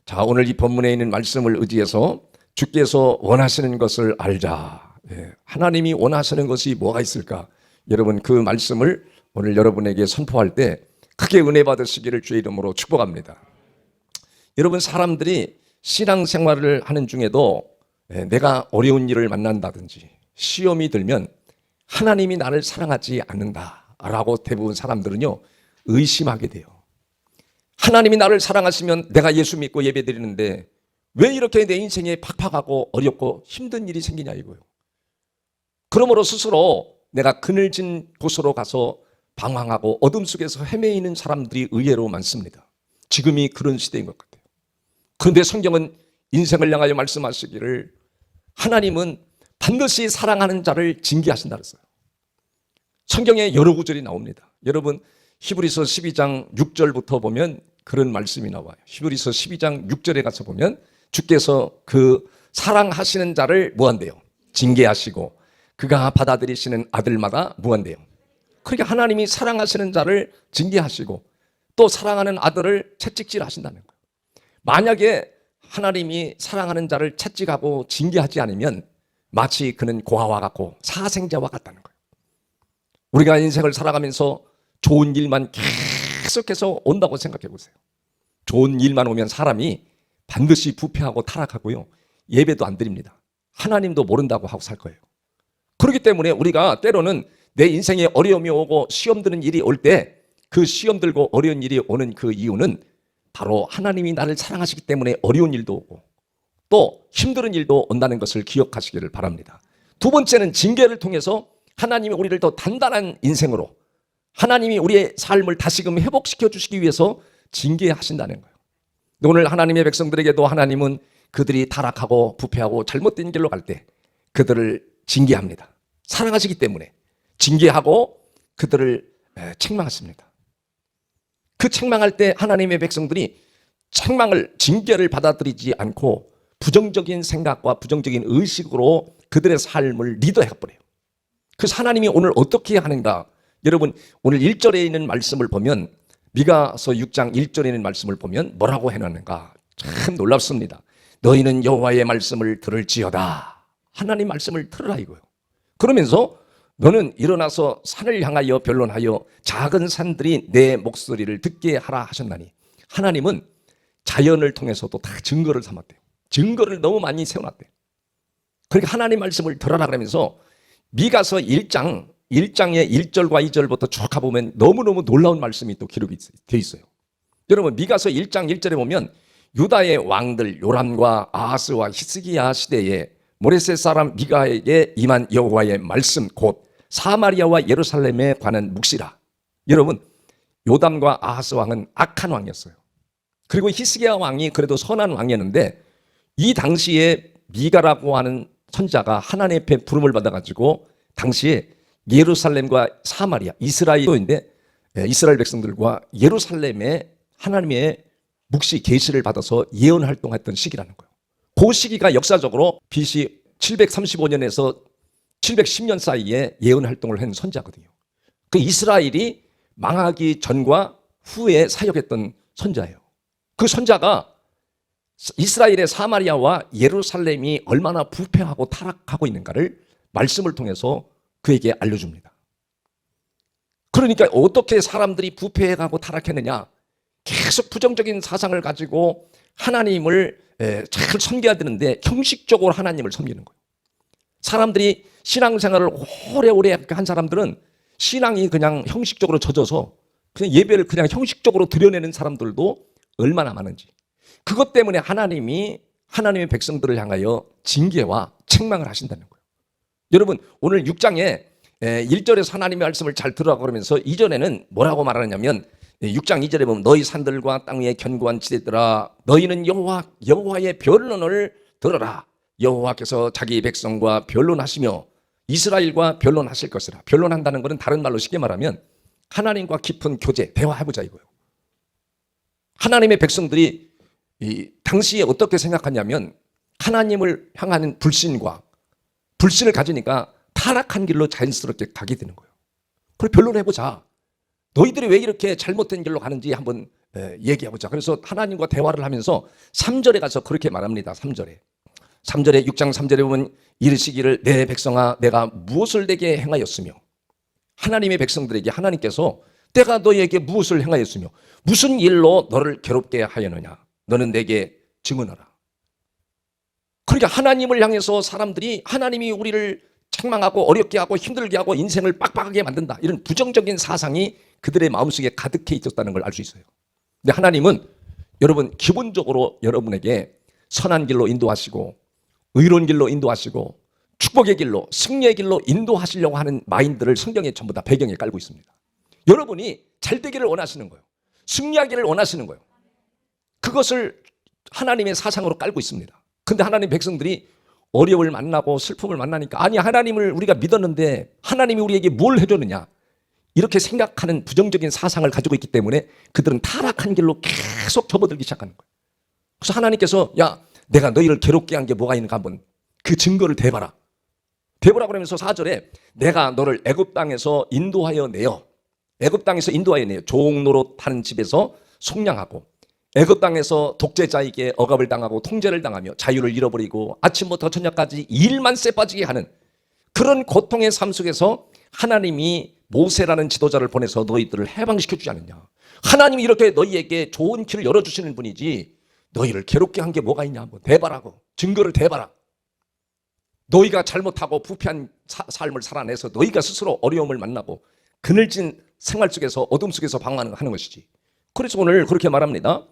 자, 오늘 이 본문에 있는 말씀을 의지해서 주께서 원하시는 것을 알자. 하나님이 원하시는 것이 뭐가 있을까? 여러분, 그 말씀을 오늘 여러분에게 선포할 때 크게 은혜 받으시기를 주의 이름으로 축복합니다. 여러분, 사람들이 신앙생활을 하는 중에도 내가 어려운 일을 만난다든지 시험이 들면 하나님이 나를 사랑하지 않는다라고 대부분 사람들은요 의심하게 돼요. 하나님이 나를 사랑하시면 내가 예수 믿고 예배드리는데 왜 이렇게 내 인생에 팍팍하고 어렵고 힘든 일이 생기냐 이거예요. 그러므로 스스로 내가 그늘진 곳으로 가서 방황하고 어둠 속에서 헤매이는 사람들이 의외로 많습니다. 지금이 그런 시대인 것 같아요. 그런데 성경은 인생을 향하여 말씀하시기를 하나님은 반드시 사랑하는 자를 징계하신다 그랬어요. 성경에 여러 구절이 나옵니다. 여러분, 히브리서 12장 6절부터 보면 그런 말씀이 나와요. 히브리서 12장 6절에 가서 보면 주께서 그 사랑하시는 자를 뭐한대요? 징계하시고 그가 받아들이시는 아들마다 뭐한대요? 그러니까 하나님이 사랑하시는 자를 징계하시고 또 사랑하는 아들을 채찍질 하신다는 거예요. 만약에 하나님이 사랑하는 자를 채찍하고 징계하지 않으면 마치 그는 고아와 같고 사생자와 같다는 거예요. 우리가 인생을 살아가면서 좋은 일만 계속해서 온다고 생각해 보세요. 좋은 일만 오면 사람이 반드시 부패하고 타락하고요. 예배도 안 드립니다. 하나님도 모른다고 하고 살 거예요. 그렇기 때문에 우리가 때로는 내 인생에 어려움이 오고 시험 드는 일이 올 때 그 시험 들고 어려운 일이 오는 그 이유는 바로 하나님이 나를 사랑하시기 때문에 어려운 일도 오고 또 힘든 일도 온다는 것을 기억하시기를 바랍니다. 두 번째는 징계를 통해서 하나님이 우리를 더 단단한 인생으로 하나님이 우리의 삶을 다시금 회복시켜 주시기 위해서 징계하신다는 거예요. 오늘 하나님의 백성들에게도 하나님은 그들이 타락하고 부패하고 잘못된 길로 갈 때 그들을 징계합니다. 사랑하시기 때문에 징계하고 그들을 책망하십니다. 그 책망할 때 하나님의 백성들이 징계를 받아들이지 않고 부정적인 생각과 부정적인 의식으로 그들의 삶을 리더해버려요. 그래서 하나님이 오늘 어떻게 하는가? 여러분, 오늘 1절에 있는 말씀을 보면 미가서 6장 1절에 있는 말씀을 보면 뭐라고 해놨는가? 참 놀랍습니다. 너희는 여호와의 말씀을 들을지어다. 하나님 말씀을 들으라 이거예요. 그러면서 너는 일어나서 산을 향하여 변론하여 작은 산들이 내 목소리를 듣게 하라 하셨나니 하나님은 자연을 통해서도 다 증거를 삼았대요. 증거를 너무 많이 세워놨대요. 그러니까 하나님 말씀을 들어라 그러면서 미가서 1장의 1절과 2절부터 쭉 가보면 너무너무 놀라운 말씀이 또 기록이 되어 있어요. 여러분, 미가서 1장 1절에 보면 유다의 왕들 요람과 아하스와 히스기야 시대에 모레셋 사람 미가에게 임한 여호와의 말씀 곧 사마리아와 예루살렘에 관한 묵시라. 여러분, 요담과 아하스 왕은 악한 왕이었어요. 그리고 히스기야 왕이 그래도 선한 왕이었는데 이 당시에 미가라고 하는 선자가 하나님 앞에 부름을 받아가지고 당시에 예루살렘과 사마리아, 이스라엘인데 이스라엘 백성들과 예루살렘에 하나님의 묵시 계시를 받아서 예언 활동했던 시기라는 거예요. 그 시기가 역사적으로 BC 735년에서 710년 사이에 예언 활동을 한 선자거든요. 그 이스라엘이 망하기 전과 후에 사역했던 선자예요. 그 선자가 이스라엘의 사마리아와 예루살렘이 얼마나 부패하고 타락하고 있는가를 말씀을 통해서 그에게 알려줍니다. 그러니까 어떻게 사람들이 부패해가고 타락했느냐? 계속 부정적인 사상을 가지고 하나님을 잘 섬겨야 되는데 형식적으로 하나님을 섬기는 거예요. 사람들이 신앙생활을 오래오래 한 사람들은 신앙이 그냥 형식적으로 젖어서 그냥 예배를 그냥 형식적으로 드려내는 사람들도 얼마나 많은지. 그것 때문에 하나님이 하나님의 백성들을 향하여 징계와 책망을 하신다는 거예요. 여러분, 오늘 6장에 1절에서 하나님의 말씀을 잘 들으라고 그러면서 이전에는 뭐라고 말하냐면 6장 2절에 보면 너희 산들과 땅 위에 견고한 지대들아 너희는 여호와의 변론을 들어라. 여호와께서 자기 백성과 변론하시며 이스라엘과 변론하실 것이라. 변론한다는 것은 다른 말로 쉽게 말하면 하나님과 깊은 교제, 대화해보자 이거예요. 하나님의 백성들이 당시에 어떻게 생각하냐면 하나님을 향하는 불신을 가지니까 타락한 길로 자연스럽게 가게 되는 거예요. 그걸 변론해보자. 너희들이 왜 이렇게 잘못된 길로 가는지 한번 얘기하고자. 그래서 하나님과 대화를 하면서 3절에 가서 그렇게 말합니다. 3절에 6장 3절에 보면 이르시기를 내 백성아 내가 무엇을 내게 행하였으며, 하나님의 백성들에게 하나님께서 내가 너희에게 무엇을 행하였으며 무슨 일로 너를 괴롭게 하였느냐 너는 내게 증언하라. 그러니까 하나님을 향해서 사람들이 하나님이 우리를 책망하고 어렵게 하고 힘들게 하고 인생을 빡빡하게 만든다, 이런 부정적인 사상이 그들의 마음속에 가득해 있었다는 걸 알 수 있어요. 근데 하나님은 여러분 기본적으로 여러분에게 선한 길로 인도하시고 의로운 길로 인도하시고 축복의 길로 승리의 길로 인도하시려고 하는 마인드를 성경에 전부 다 배경에 깔고 있습니다. 여러분이 잘 되기를 원하시는 거예요. 승리하기를 원하시는 거예요. 그것을 하나님의 사상으로 깔고 있습니다. 근데 하나님 백성들이 어려움을 만나고 슬픔을 만나니까 아니 하나님을 우리가 믿었는데 하나님이 우리에게 뭘 해줬느냐 이렇게 생각하는 부정적인 사상을 가지고 있기 때문에 그들은 타락한 길로 계속 접어들기 시작하는 거예요. 그래서 하나님께서 야 내가 너희를 괴롭게 한 게 뭐가 있는가 한번 그 증거를 대봐라. 대보라 그러면서 4절에 내가 너를 애굽 땅에서 인도하여 내어 종노릇 하는 집에서 속량하고 애굽 땅에서 독재자에게 억압을 당하고 통제를 당하며 자유를 잃어버리고 아침부터 저녁까지 일만 쎄빠지게 하는 그런 고통의 삶 속에서 하나님이 모세라는 지도자를 보내서 너희들을 해방시켜 주지 않느냐. 하나님이 이렇게 너희에게 좋은 길을 열어주시는 분이지 너희를 괴롭게 한 게 뭐가 있냐 한번 대봐라고. 증거를 대봐라. 너희가 잘못하고 부패한 삶을 살아내서 너희가 스스로 어려움을 만나고 그늘진 생활 속에서 어둠 속에서 방황하는 것이지. 그래서 오늘 그렇게 말합니다.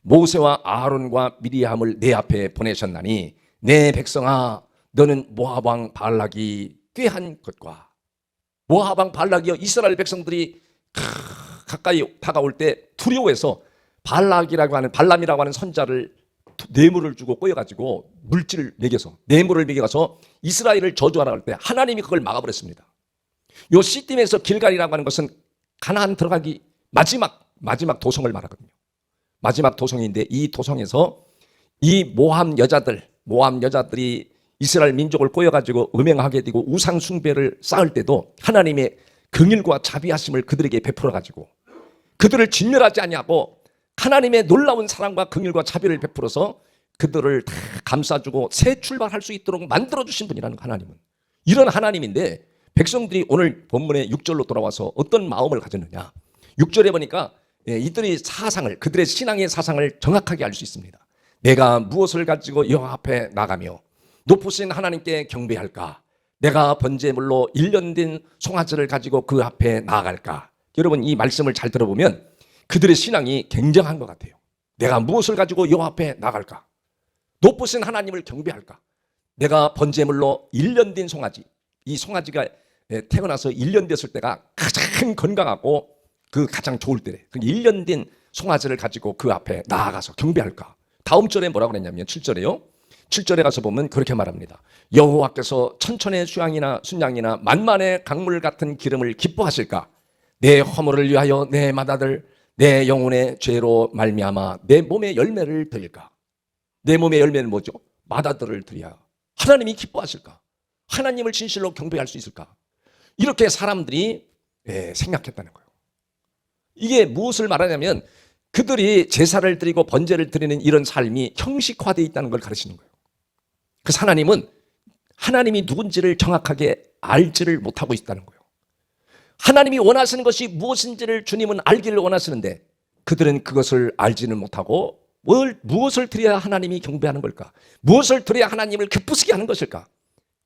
모세와 아론과 미리암을 내 앞에 보내셨나니 내 백성아 너는 모압 왕 발락이 꾀한 것과 모압 왕 발락이여 이스라엘 백성들이 가까이 다가올 때 두려워해서 발람이라고 하는 선자를 뇌물을 주고 꼬여가지고 물질을 먹여서 뇌물을 먹여가서 이스라엘을 저주하라 할 때 하나님이 그걸 막아버렸습니다. 요 시딤에서 길갈이라고 하는 것은 가나안 들어가기 마지막 도성을 말하거든요. 마지막 도성인데 이 도성에서 이 모함 여자들이 이스라엘 민족을 꼬여가지고 음행하게 되고 우상 숭배를 쌓을 때도 하나님의 긍휼과 자비하심을 그들에게 베풀어가지고 그들을 진멸하지 아니하고 하나님의 놀라운 사랑과 긍휼과 자비를 베풀어서 그들을 다 감싸주고 새 출발할 수 있도록 만들어주신 분이라는 하나님은 이런 하나님인데 백성들이 오늘 본문의 6절로 돌아와서 어떤 마음을 가졌느냐. 6절에 보니까 이들의 사상을 그들의 신앙의 사상을 정확하게 알 수 있습니다. 내가 무엇을 가지고 여호와 앞에 나가며 높으신 하나님께 경배할까? 내가 번제물로 1년 된 송아지를 가지고 그 앞에 나아갈까? 여러분 이 말씀을 잘 들어보면 그들의 신앙이 굉장한 것 같아요. 내가 무엇을 가지고 여호와 앞에 나갈까? 높으신 하나님을 경배할까? 내가 번제물로 1년 된 송아지, 이 송아지가 태어나서 1년 됐을 때가 가장 건강하고 그 가장 좋을 때래. 1년 된 송아지를 가지고 그 앞에 나아가서 경배할까? 다음 절에 뭐라고 그랬냐면 7절에요. 7절에 가서 보면 그렇게 말합니다. 여호와께서 천천의 순양이나 만만의 강물 같은 기름을 기뻐하실까? 내 허물을 위하여 내 맏아들 내 영혼의 죄로 말미암아 내 몸의 열매를 드릴까? 내 몸의 열매는 뭐죠? 맏아들을 드려야 하나님이 기뻐하실까? 하나님을 진실로 경배할 수 있을까? 이렇게 사람들이 생각했다는 거예요. 이게 무엇을 말하냐면 그들이 제사를 드리고 번제를 드리는 이런 삶이 형식화되어 있다는 걸 가르치는 거예요. 그래서 하나님은 하나님이 누군지를 정확하게 알지를 못하고 있다는 거예요. 하나님이 원하시는 것이 무엇인지를 주님은 알기를 원하시는데 그들은 그것을 알지는 못하고 무엇을 드려야 하나님이 경배하는 걸까? 무엇을 드려야 하나님을 기쁘시게 하는 것일까?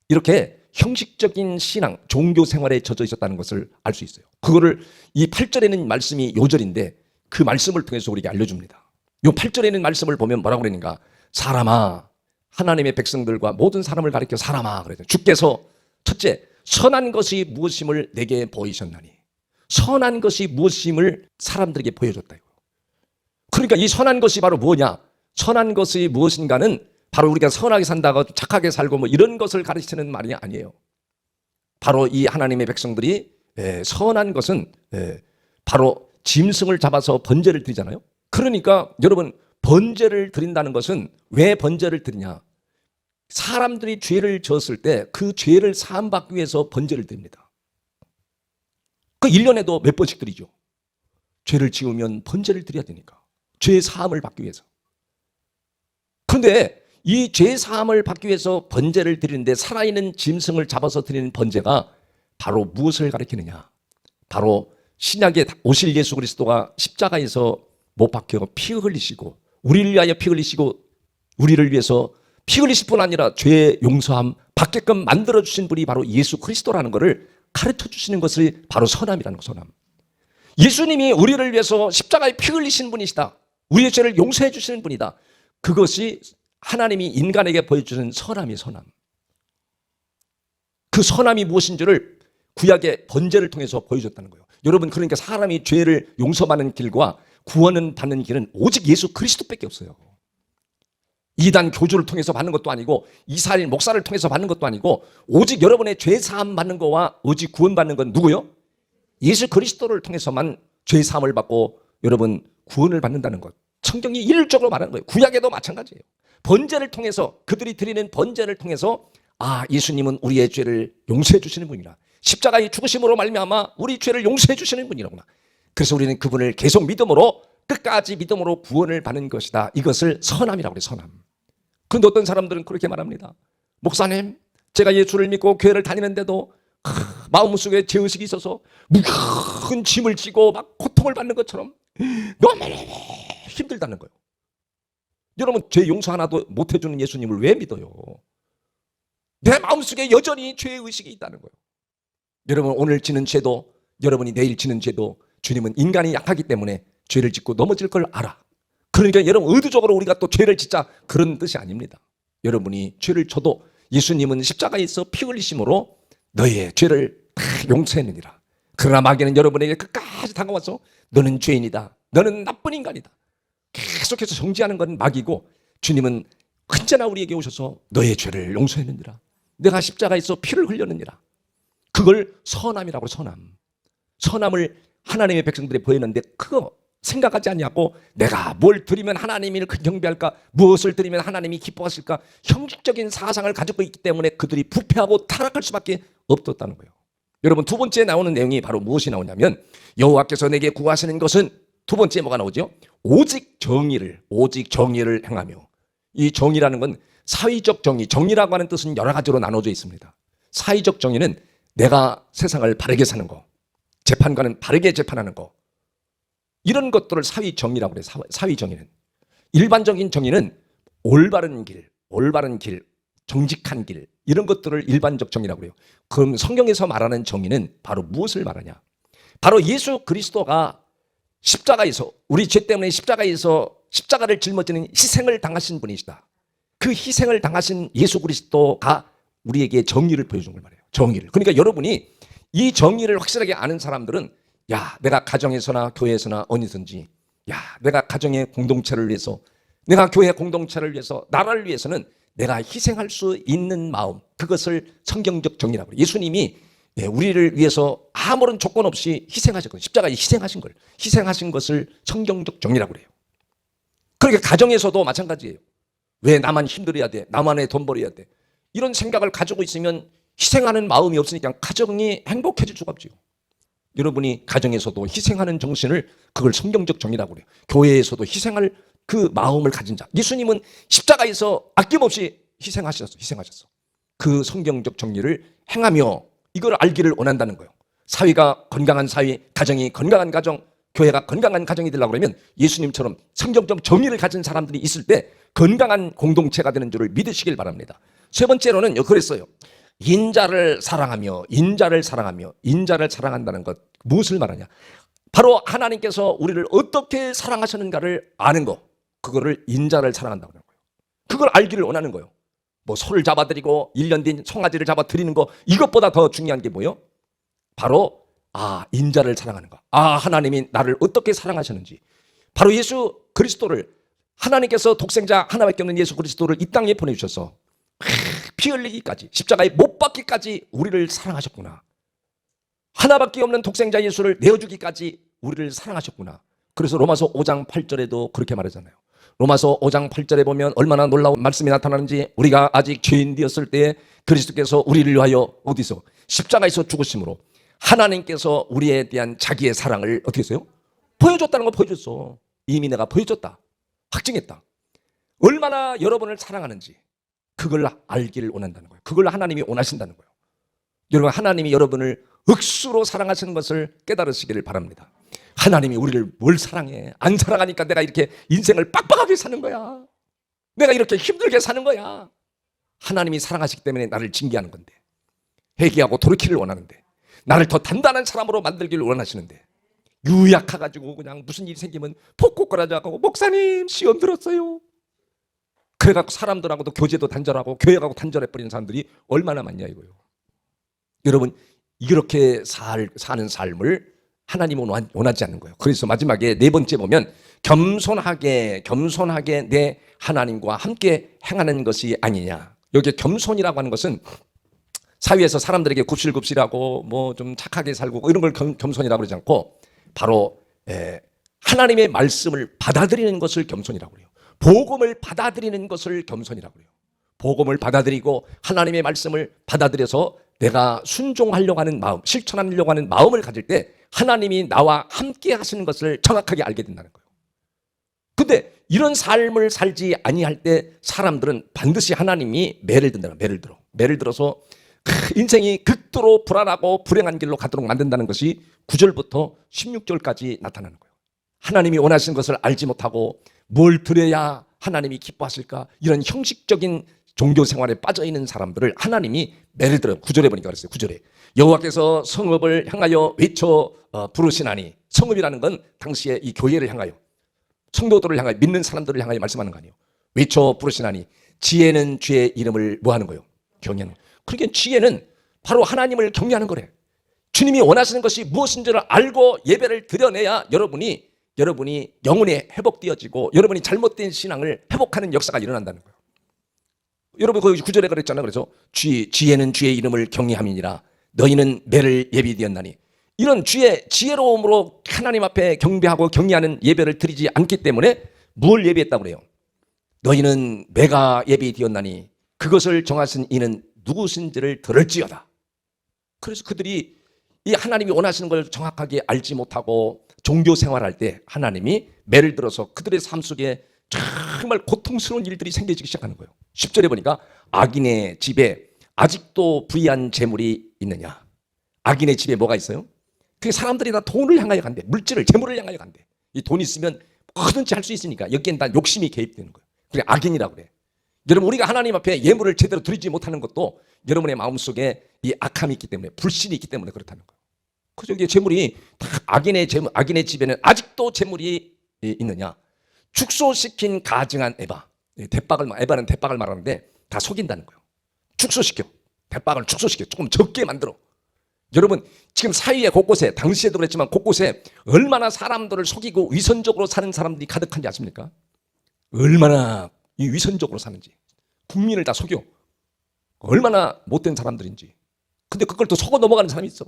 이렇게 형식적인 신앙, 종교 생활에 젖어 있었다는 것을 알 수 있어요. 그거를 이 8절에는 말씀이 요절인데 그 말씀을 통해서 우리에게 알려줍니다. 이 8절에는 말씀을 보면 뭐라고 그러는가? 사람아, 하나님의 백성들과 모든 사람을 가리켜 사람아 그랬죠. 주께서 첫째, 선한 것이 무엇임을 내게 보이셨나니. 선한 것이 무엇임을 사람들에게 보여줬다. 그러니까 이 선한 것이 바로 뭐냐? 선한 것이 무엇인가는 바로 우리가 선하게 산다고 착하게 살고 뭐 이런 것을 가르치는 말이 아니에요. 바로 이 하나님의 백성들이 선한 것은 바로 짐승을 잡아서 번제를 드리잖아요. 그러니까 여러분 번제를 드린다는 것은 왜 번제를 드리냐? 사람들이 죄를 지었을 때 그 죄를 사함받기 위해서 번제를 드립니다. 그 1년에도 몇 번씩 드리죠. 죄를 지으면 번제를 드려야 되니까. 죄 사함을 받기 위해서. 그런데 이 죄 사함을 받기 위해서 번제를 드리는데 살아있는 짐승을 잡아서 드리는 번제가 바로 무엇을 가리키느냐? 바로 신약에 오실 예수 그리스도가 십자가에서 못 박혀 피 흘리시고 우리를 위하여 피 흘리시고 우리를 위해서 피 흘리실 뿐 아니라 죄 용서함 받게끔 만들어주신 분이 바로 예수 그리스도라는 것을 가르쳐 주시는 것이 바로 선함이라는 거. 선함. 예수님이 우리를 위해서 십자가에 피 흘리신 분이시다. 우리의 죄를 용서해 주시는 분이다. 그것이 하나님이 인간에게 보여주는 선함이 선함. 그 선함이 무엇인지를 구약의 번제를 통해서 보여줬다는 거예요. 여러분, 그러니까 사람이 죄를 용서받는 길과 구원을 받는 길은 오직 예수 그리스도밖에 없어요. 이단 교주를 통해서 받는 것도 아니고 이스라엘 목사를 통해서 받는 것도 아니고 오직 여러분의 죄 사함 받는 거와 오직 구원 받는 건 누구요? 예수 그리스도를 통해서만 죄 사함을 받고 여러분 구원을 받는다는 것. 성경이 일률적으로 말하는 거예요. 구약에도 마찬가지예요. 번제를 통해서 그들이 드리는 번제를 통해서 아, 예수님은 우리의 죄를 용서해 주시는 분이라. 십자가의 죽으심으로 말미암아 우리 죄를 용서해 주시는 분이라구나. 그래서 우리는 그분을 계속 믿음으로 끝까지 믿음으로 구원을 받는 것이다. 이것을 선함이라고 해요. 선함. 그런데 어떤 사람들은 그렇게 말합니다. 목사님, 제가 예수를 믿고 교회를 다니는데도 마음속에 죄의식이 있어서 무거운 짐을 지고 막 고통을 받는 것처럼 너무 힘들다는 거예요. 여러분, 죄 용서 하나도 못 해주는 예수님을 왜 믿어요? 내 마음속에 여전히 죄의식이 있다는 거예요. 여러분, 오늘 지는 죄도 여러분이 내일 지는 죄도 주님은 인간이 약하기 때문에 죄를 짓고 넘어질 걸 알아. 그러니까 여러분, 의도적으로 우리가 또 죄를 짓자 그런 뜻이 아닙니다. 여러분이 죄를 져도 예수님은 십자가에서 피 흘리심으로 너의 죄를 다 용서했느니라. 그러나 마귀는 여러분에게 끝까지 다가와서 너는 죄인이다. 너는 나쁜 인간이다. 계속해서 정죄하는 건 마귀고 주님은 언제나 우리에게 오셔서 너의 죄를 용서했느니라. 내가 십자가에서 피를 흘렸느니라. 그걸 선함이라고 해요. 선함. 선함을 하나님의 백성들이 보였는데 그거 생각하지 않냐고 내가 뭘 드리면 하나님이 경배할까? 무엇을 드리면 하나님이 기뻐하실까? 형식적인 사상을 가지고 있기 때문에 그들이 부패하고 타락할 수밖에 없었다는 거예요. 여러분, 두 번째 나오는 내용이 바로 무엇이 나오냐면 여호와께서 내게 구하시는 것은 두 번째 뭐가 나오죠? 오직 정의를 행하며. 이 정의라는 건 사회적 정의, 정의라고 하는 뜻은 여러 가지로 나눠져 있습니다. 사회적 정의는 내가 세상을 바르게 사는 거, 재판관은 바르게 재판하는 거, 이런 것들을 사회 정의라고 그래요. 사회 정의는. 일반적인 정의는 올바른 길, 정직한 길, 이런 것들을 일반적 정의라고 그래요. 그럼 성경에서 말하는 정의는 바로 무엇을 말하냐? 바로 예수 그리스도가 십자가에서 우리 죄 때문에 십자가를 짊어지는 희생을 당하신 분이시다. 그 희생을 당하신 예수 그리스도가 우리에게 정의를 보여준 걸 말해요. 정의를. 그러니까 여러분이 이 정의를 확실하게 아는 사람들은 야, 내가 가정에서나 교회에서나 어디든지 내가 가정의 공동체를 위해서 내가 교회 공동체를 위해서 나라를 위해서는 내가 희생할 수 있는 마음, 그것을 성경적 정의라고 해요. 예수님이 우리를 위해서 아무런 조건 없이 희생하셨거든요. 십자가에 희생하신 것을 성경적 정의라고 그래요. 그러니까 가정에서도 마찬가지예요. 왜 나만 힘들어야 돼? 나만의 돈 벌어야 돼? 이런 생각을 가지고 있으면 희생하는 마음이 없으니까 가정이 행복해질 수가 없죠. 여러분이 가정에서도 희생하는 정신을, 그걸 성경적 정의라고 그래요. 교회에서도 희생할 그 마음을 가진 자. 예수님은 십자가에서 아낌없이 희생하셨어. 그 성경적 정의를 행하며 이걸 알기를 원한다는 거예요. 사회가 건강한 사회, 가정이 건강한 가정, 교회가 건강한 가정이 되려고 그러면 예수님처럼 성경적 정의를 가진 사람들이 있을 때 건강한 공동체가 되는 줄을 믿으시길 바랍니다. 세 번째로는 그랬어요. 인자를 사랑하며 인자를 사랑한다는 것, 무엇을 말하냐? 바로 하나님께서 우리를 어떻게 사랑하셨는가를 아는 거, 그거를 인자를 사랑한다고 하는 거예요. 그걸 알기를 원하는 거예요. 뭐 소를 잡아드리고 1년 된 송아지를 잡아드리는 거, 이것보다 더 중요한 게 뭐예요? 바로 인자를 사랑하는 거. 하나님이 나를 어떻게 사랑하셨는지. 바로 예수 그리스도를, 하나님께서 독생자 하나밖에 없는 예수 그리스도를 이 땅에 보내주셔서 피 흘리기까지, 십자가에 못 박기까지 우리를 사랑하셨구나. 하나밖에 없는 독생자 예수를 내어주기까지 우리를 사랑하셨구나. 그래서 로마서 5장 8절에도 그렇게 말하잖아요. 로마서 5장 8절에 보면 얼마나 놀라운 말씀이 나타나는지, 우리가 아직 죄인 되었을 때 그리스도께서 우리를 위하여 어디서? 십자가에서 죽으심으로 하나님께서 우리에 대한 자기의 사랑을 어떻게 했어요? 보여줬다는 거 보여줬어. 이미 내가 보여줬다. 확증했다. 얼마나 여러분을 사랑하는지 그걸 알기를 원한다는 거예요. 그걸 하나님이 원하신다는 거예요. 여러분, 하나님이 여러분을 억수로 사랑하시는 것을 깨달으시기를 바랍니다. 하나님이 우리를 뭘 사랑해? 안 사랑하니까 내가 이렇게 인생을 빡빡하게 사는 거야. 내가 이렇게 힘들게 사는 거야. 하나님이 사랑하시기 때문에 나를 징계하는 건데, 회개하고 돌이키를 원하는데, 나를 더 단단한 사람으로 만들기를 원하시는데, 유약해가지고 그냥 무슨 일이 생기면 폭곡거려져가고 목사님 시험 들었어요. 그래갖고 사람들하고도 교제도 단절하고 교회하고 단절해버리는 사람들이 얼마나 많냐 이거요. 여러분, 이렇게 사는 삶을 하나님은 원하지 않는 거예요. 그래서 마지막에 네 번째 보면 겸손하게 내 하나님과 함께 행하는 것이 아니냐. 여기 겸손이라고 하는 것은 사회에서 사람들에게 굽실굽실하고 뭐 좀 착하게 살고 이런 걸 겸손이라고 그러지 않고 바로 하나님의 말씀을 받아들이는 것을 겸손이라고 그래요. 복음을 받아들이는 것을 겸손이라고 그래요. 복음을 받아들이고 하나님의 말씀을 받아들여서 내가 순종하려고 하는 마음, 실천하려고 하는 마음을 가질 때 하나님이 나와 함께 하시는 것을 정확하게 알게 된다는 거예요. 근데 이런 삶을 살지 아니할 때 사람들은 반드시 하나님이 매를 든다. 매를 들어서 인생이 극도로 불안하고 불행한 길로 가도록 만든다는 것이 9절부터 16절까지 나타나는 거예요. 하나님이 원하시는 것을 알지 못하고 뭘 드려야 하나님이 기뻐하실까? 이런 형식적인 종교 생활에 빠져 있는 사람들을 하나님이 매를 들어요. 9절에 보니까 그랬어요. 9절에 여호와께서 성읍을 향하여 외쳐 부르시나니, 성읍이라는 건 당시에 이 교회를 향하여, 성도들을 향하여, 믿는 사람들을 향하여 말씀하는 거 아니에요. 외쳐 부르시나니 지혜는 주의 이름을 뭐 하는 거예요? 경외하는 거예요. 그러니까 지혜는 바로 하나님을 경외하는 거래. 주님이 원하시는 것이 무엇인지를 알고 예배를 드려내야 여러분이 영혼이 회복되어지고 여러분이 잘못된 신앙을 회복하는 역사가 일어난다는 거예요. 여러분 거기 9절에 그랬잖아요. 그래서 지혜는 주의 이름을 경외함이니라 너희는 매를 예비되었나니, 이런 지혜로움으로 하나님 앞에 경배하고 경외하는 예배를 드리지 않기 때문에 뭘 예비했다고 그래요? 너희는 매가 예비되었나니 그것을 정하신 이는 누구신지를 들을지어다. 그래서 그들이 이 하나님이 원하시는 걸 정확하게 알지 못하고 종교 생활할 때 하나님이 매를 들어서 그들의 삶 속에 정말 고통스러운 일들이 생기기 시작하는 거예요. 10절에 보니까 악인의 집에 아직도 부유한 재물이 있느냐. 악인의 집에 뭐가 있어요? 그 사람들이 다 돈을 향하여 간대. 물질을, 재물을 향하여 간대. 이 돈 있으면 뭐든지 할 수 있으니까 여기엔 다 욕심이 개입되는 거예요. 그게 악인이라고 그래. 여러분, 우리가 하나님 앞에 예물을 제대로 드리지 못하는 것도 여러분의 마음속에 이 악함이 있기 때문에, 불신이 있기 때문에 그렇다는 거예요. 그래서 여기 재물이 다 악인의 집에는 아직도 재물이 있느냐. 축소시킨 가증한 에바. 에바는 대박을 말하는데 다 속인다는 거예요. 축소시켜. 대박을 축소시켜. 조금 적게 만들어. 여러분, 지금 사회에 곳곳에, 당시에도 그랬지만 곳곳에 얼마나 사람들을 속이고 위선적으로 사는 사람들이 가득한지 아십니까? 얼마나 이 위선적으로 사는지. 국민을 다 속여. 얼마나 못된 사람들인지. 근데 그걸 또 속어 넘어가는 사람이 있어.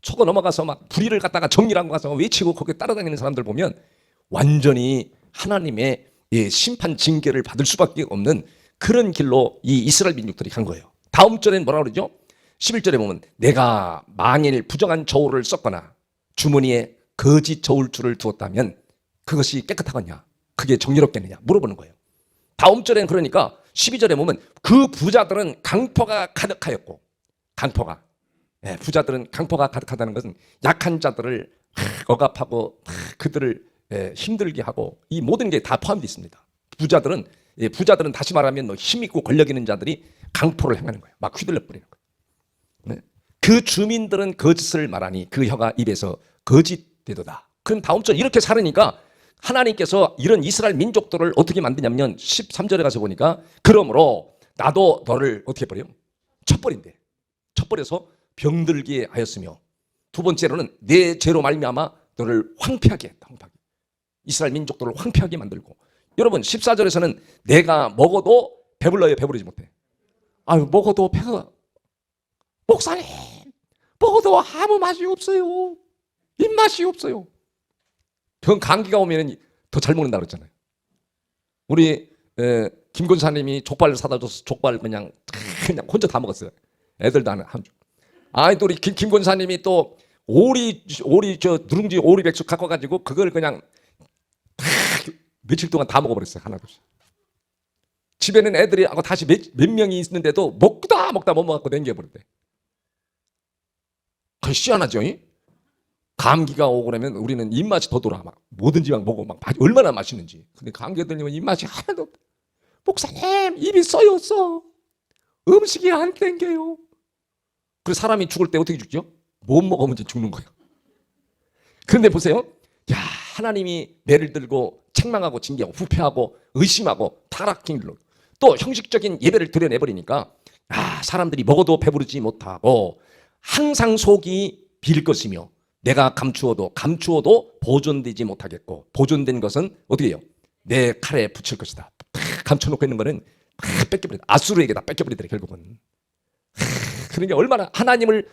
속어 넘어가서 막 불의를 갖다가 정의라고 가서 외치고 거기에 따라다니는 사람들 보면 완전히 하나님의 심판 징계를 받을 수밖에 없는 그런 길로 이 이스라엘 민족들이 간 거예요. 다음 절엔 뭐라고 그러죠? 11절에 보면 내가 만일 부정한 저울을 썼거나 주머니에 거짓 저울줄을 두었다면 그것이 깨끗하겠냐? 그게 정의롭겠느냐? 물어보는 거예요. 다음 절에는 그러니까 12절에 보면 그 부자들은 강포가 가득하였고, 부자들은 강포가 가득하다는 것은 약한 자들을 억압하고 그들을 힘들게 하고 이 모든 게 다 포함되어 있습니다. 부자들은 다시 말하면 힘 있고 권력 있는 자들이 강포를 행하는 거예요. 막 휘둘러 버리는 거예요. 네. 그 주민들은 거짓을 말하니 그 혀가 입에서 거짓되도다. 그럼 다음 절 이렇게 살으니까 하나님께서 이런 이스라엘 민족들을 어떻게 만드냐면 13절에 가서 보니까 그러므로 나도 너를 어떻게 버려요? 쳐버린대. 쳐버려서 병들게 하였으며, 두 번째로는 내 죄로 말미암아 너를 황폐하게 했다. 이스라엘 민족들을 황폐하게 만들고, 여러분 14절에서는 내가 먹어도 배불러요, 배부르지 못해. 아유, 먹어도 배가, 목사님 먹어도 아무 맛이 없어요. 입맛이 없어요. 병 감기가 오면 더 잘 먹는다 그랬잖아요. 우리 김 권사님이 족발을 사다 줘서 족발 그냥 혼자 다 먹었어요. 애들도 한 줄. 아니 또 우리 김 권사님이 또 오리 누룽지 오리 백숙 갖고 가지고 그걸 그냥 며칠 동안 다 먹어버렸어요. 하나도 없이. 집에는 애들이 하고 다시 몇 명이 있는데도 먹다 못 먹고 남겨버렸대. 그게 시원하죠? 감기가 오고 그러면 우리는 입맛이 더 돌아. 막 뭐든지 막 먹어. 막 얼마나 맛있는지. 근데 감기가 들리면 입맛이 하나도 없다. 목사님, 입이 써였어. 음식이 안 땡겨요. 그래서 사람이 죽을 때 어떻게 죽죠? 못 먹으면 이제 죽는 거예요. 그런데 보세요. 야, 하나님이 매를 들고 책망하고 징계하고 부패하고 의심하고 타락한 길로 또 형식적인 예배를 드러내버리니까 사람들이 먹어도 배부르지 못하고 항상 속이 빌 것이며 내가 감추어도 보존되지 못하겠고 보존된 것은 어떻게 해요? 내 칼에 붙일 것이다. 감춰놓고 있는 거는 뺏겨버린다. 아수르에게 다 뺏겨버리더래 결국은. 그러니까 얼마나 하나님을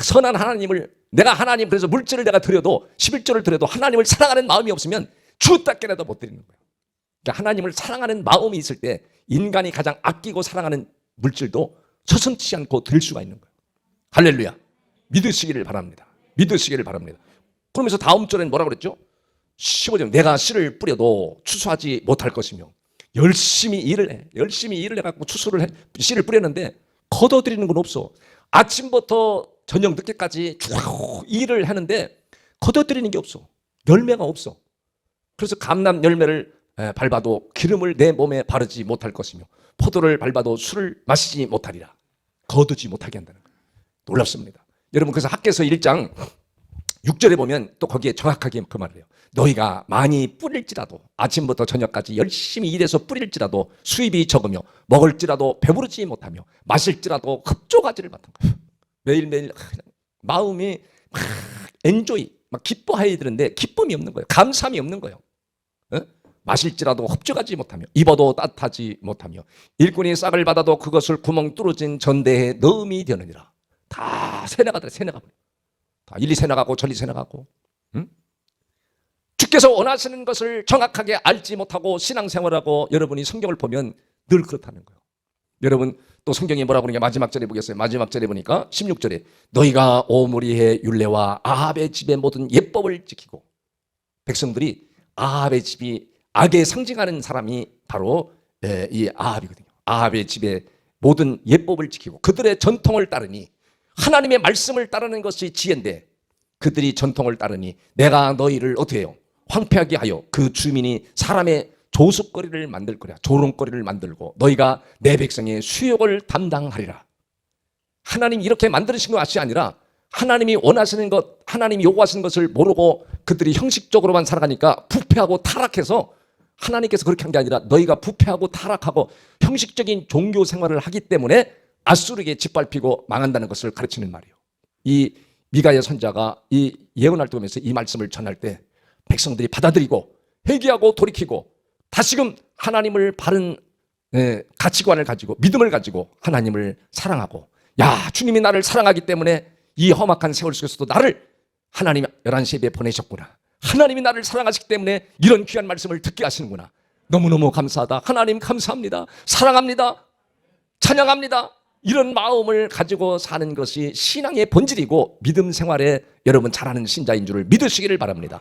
선한 하나님을 내가 하나님 그래서 물질을 내가 드려도 11조를 드려도 하나님을 사랑하는 마음이 없으면 주답게라도 못 드리는 거예요. 그러니까 하나님을 사랑하는 마음이 있을 때 인간이 가장 아끼고 사랑하는 물질도 서슴지 않고 드릴 수가 있는 거예요. 할렐루야. 믿으시기를 바랍니다. 믿으시기를 바랍니다. 그러면서 다음 절엔 뭐라고 그랬죠? 15절 내가 씨를 뿌려도 추수하지 못할 것이며 열심히 일을 해. 열심히 일을 해갖고 씨를 뿌렸는데 거둬들이는 건 없어. 아침부터 저녁 늦게까지 쭉 일을 하는데 거둬들이는 게 없어. 열매가 없어. 그래서 감람 열매를 밟아도 기름을 내 몸에 바르지 못할 것이며 포도를 밟아도 술을 마시지 못하리라. 거두지 못하게 한다는 거예요. 놀랍습니다. 여러분 그래서 학개서 1장 6절에 보면 또 거기에 정확하게 그 말을 해요. 너희가 많이 뿌릴지라도 아침부터 저녁까지 열심히 일해서 뿌릴지라도 수입이 적으며 먹을지라도 배부르지 못하며 마실지라도 흡족하지를 못한 거예요. 매일매일 마음이 막 엔조이 막 기뻐해야 되는데 기쁨이 없는 거예요. 감사함이 없는 거예요. 마실지라도 흡족하지 못하며 입어도 따뜻하지 못하며 일꾼이 싹을 받아도 그것을 구멍 뚫어진 전대에 넣음이 되느니라. 다 새나가더라. 새나가버려. 다 일리 새나가고 저리 새나가고. 주께서 원하시는 것을 정확하게 알지 못하고 신앙생활하고 여러분이 성경을 보면 늘 그렇다는 거예요. 여러분 또 성경이 뭐라고 그러냐 마지막 절에 보겠어요. 마지막 절에 보니까 16절에 너희가 오므리의 율례와 아합의 집의 모든 예법을 지키고 백성들이 아합의 집이 악에 상징하는 사람이 바로 이 아합이거든요. 아합의 집의 모든 예법을 지키고 그들의 전통을 따르니 하나님의 말씀을 따르는 것이 지혜인데 그들이 전통을 따르니 내가 너희를 어떻게 해요? 황폐하게 하여 그 주민이 사람의 조숙거리를 만들 거라. 조롱거리를 만들고 너희가 내 백성의 수욕을 담당하리라. 하나님이 이렇게 만드신 것이 아니라 하나님이 원하시는 것, 하나님이 요구하시는 것을 모르고 그들이 형식적으로만 살아가니까 부패하고 타락해서 하나님께서 그렇게 한 게 아니라 너희가 부패하고 타락하고 형식적인 종교 생활을 하기 때문에 아수르에게 짓밟히고 망한다는 것을 가르치는 말이에요. 이 미가의 선자가 이 예언할 때 보면서 이 말씀을 전할 때 백성들이 받아들이고 회개하고 돌이키고 다시금 하나님을 바른 가치관을 가지고 믿음을 가지고 하나님을 사랑하고 야 주님이 나를 사랑하기 때문에 이 험악한 세월 속에서도 나를 하나님 11시 예배에 보내셨구나. 하나님이 나를 사랑하시기 때문에 이런 귀한 말씀을 듣게 하시는구나. 너무너무 감사하다. 하나님 감사합니다. 사랑합니다. 찬양합니다. 이런 마음을 가지고 사는 것이 신앙의 본질이고 믿음 생활에 여러분 잘하는 신자인 줄을 믿으시기를 바랍니다.